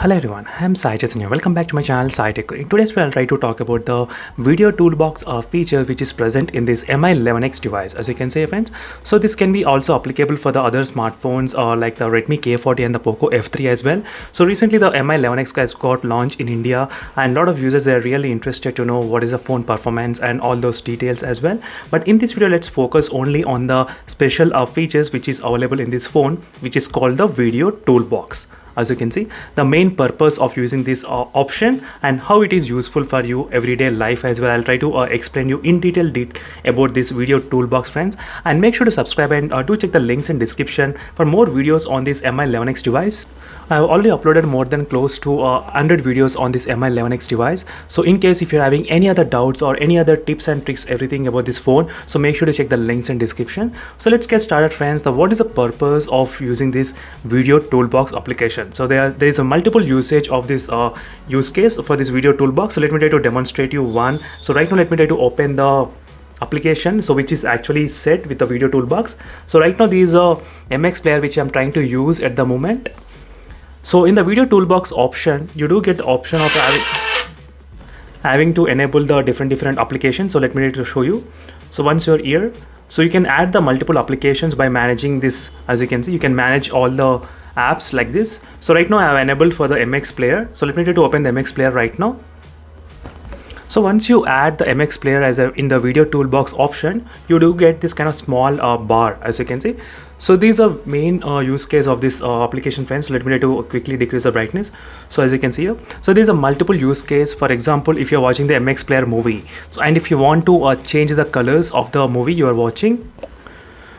Hello everyone, I am Sai Chaitanya. Welcome back to my channel Sai Tech. In today's video, I'll try to talk about the video toolbox feature which is present in this Mi11X device. As you can see, friends, so this can be also applicable for the other smartphones like the Redmi K40 and the POCO F3 as well. So recently the Mi11X has got launched in India, and a lot of users are really interested to know what is the phone performance and all those details as well. But in this video, let's focus only on the special features which is available in this phone, which is called the video toolbox. As you can see, the main purpose of using this option and how it is useful for you everyday life as well. I'll try to explain you in detail about this video toolbox, friends, and make sure to subscribe and do check the links in description for more videos on this Mi11X device. I have already uploaded more than close to 100 videos on this Mi11X device. So in case if you're having any other doubts or any other tips and tricks, everything about this phone, so make sure to check the links in description. So let's get started, friends. What is the purpose of using this video toolbox application? So there is a multiple usage of this use case for this video toolbox. So let me try to demonstrate you one. So right now let me try to open the application, so which is actually set with the video toolbox. So right now there is a MX player which I'm trying to use at the moment. So in the video toolbox option, you do get the option of having to enable the different applications. So let me try to show you. So once you're here, so you can add the multiple applications by managing this. As you can see, you can manage all the apps like this. So right now I have enabled for the MX player. So let me try to open the MX player right now. So once you add the MX player in the video toolbox option, you do get this kind of small bar, as you can see. So these are main use case of this application, friends. So let me try to quickly decrease the brightness. So as you can see here, so there's a multiple use case. For example, if you're watching the MX player movie, so and if you want to change the colors of the movie you are watching,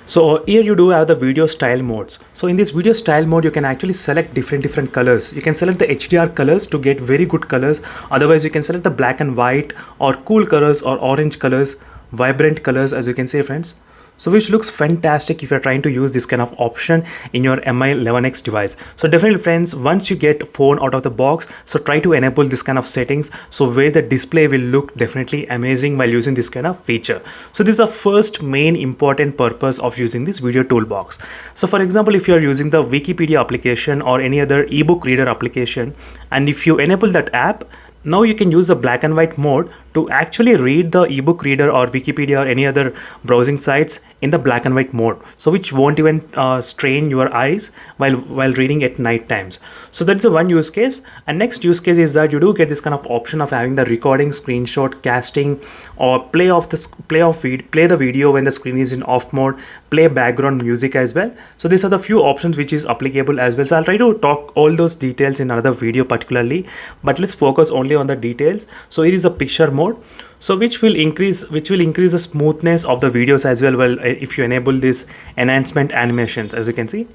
so here you do have the video style modes. So in this video style mode, you can actually select different colors. You can select the HDR colors to get very good colors. Otherwise, you can select the black and white or cool colors or orange colors, vibrant colors, as you can see, friends. So which looks fantastic if you're trying to use this kind of option in your Mi11X device. So definitely, friends, once you get phone out of the box, so try to enable this kind of settings, so where the display will look definitely amazing while using this kind of feature. So this is the first main important purpose of using this video toolbox. So for example, if you're using the Wikipedia application or any other ebook reader application, and if you enable that app, now you can use the black and white mode to actually read the ebook reader or Wikipedia or any other browsing sites in the black and white mode, so which won't even strain your eyes while reading at night times. So that's the one use case. And next use case is that you do get this kind of option of having the recording, screenshot, casting, or play the video when the screen is in off mode, play background music as well. So these are the few options which is applicable as well. So I'll try to talk all those details in another video particularly, but let's focus only on the details. So it is a picture mode, so which will increase the smoothness of the videos as well. Well, if you enable this enhancement animations, as you can see,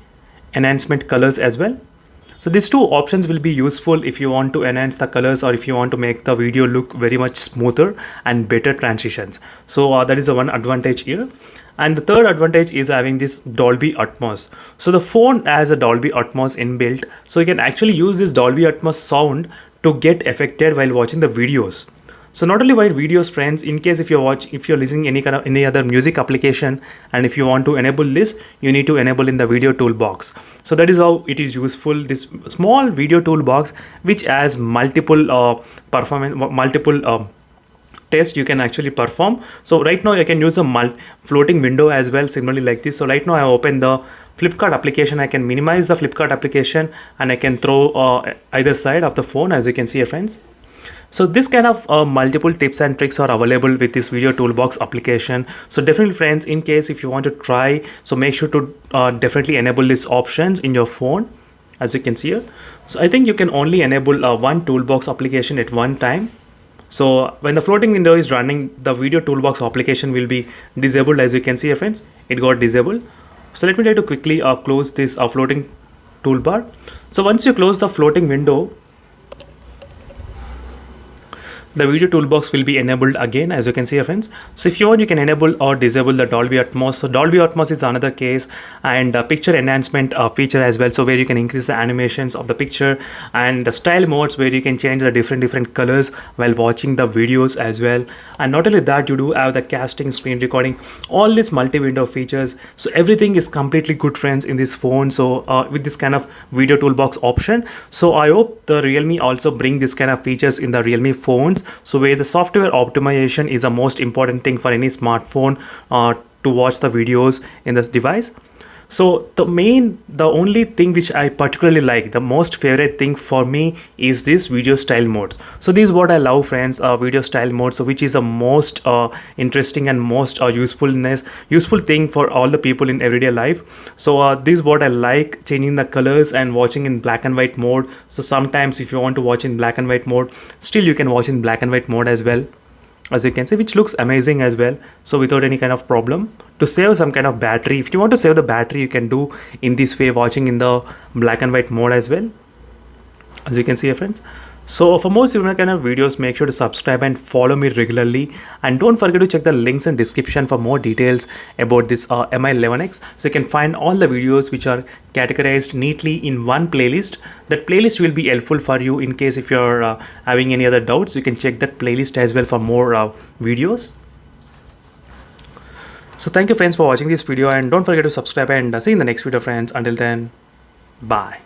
enhancement colors as well. So these two options will be useful if you want to enhance the colors or if you want to make the video look very much smoother and better transitions. So that is the one advantage here. And the third advantage is having this Dolby Atmos. So the phone has a Dolby Atmos inbuilt, so you can actually use this Dolby Atmos sound to get affected while watching the videos. So not only while videos, friends, in case if you're listening any other music application, and if you want to enable this, you need to enable in the video toolbox. So that is how it is useful, this small video toolbox which has multiple tests you can actually perform. So right now I can use a floating window as well, similarly like this. So right now I open the Flipkart application. I can minimize the Flipkart application and I can throw either side of the phone, as you can see here, friends. So this kind of multiple tips and tricks are available with this video toolbox application. So definitely, friends, in case if you want to try, so make sure to definitely enable these options in your phone, as you can see here. So I think you can only enable one toolbox application at one time. So when the floating window is running, the video toolbox application will be disabled, as you can see here, friends. It got disabled. So let me try to quickly close this floating toolbar. So once you close the floating window, the video toolbox will be enabled again, as you can see, friends. So if you want, you can enable or disable the Dolby Atmos. So Dolby Atmos is another case, and picture enhancement feature as well, so where you can increase the animations of the picture, and the style modes where you can change the different colors while watching the videos as well. And not only that, you do have the casting, screen recording, all these multi-window features. So everything is completely good, friends, in this phone. So with this kind of video toolbox option, so I hope the Realme also bring this kind of features in the Realme phones, so where the software optimization is the most important thing for any smartphone to watch the videos in this device. So the only thing which I particularly like, the most favorite thing for me, is this video style modes. So this is what I love, friends, video style mode, so which is the most interesting and most useful thing for all the people in everyday life. So this is what I like, changing the colors and watching in black and white mode. So sometimes if you want to watch in black and white mode, still you can watch in black and white mode as well, as you can see, which looks amazing as well, so without any kind of problem. To save some kind of battery, if you want to save the battery, you can do in this way, watching in the black and white mode as well, as you can see, friends. So for more similar kind of videos, make sure to subscribe and follow me regularly, and don't forget to check the links in description for more details about this Mi11X. So you can find all the videos which are categorized neatly in one playlist. That playlist will be helpful for you in case if you're having any other doubts. You can check that playlist as well for more videos. So thank you, friends, for watching this video, and don't forget to subscribe, and see you in the next video, friends. Until then, bye.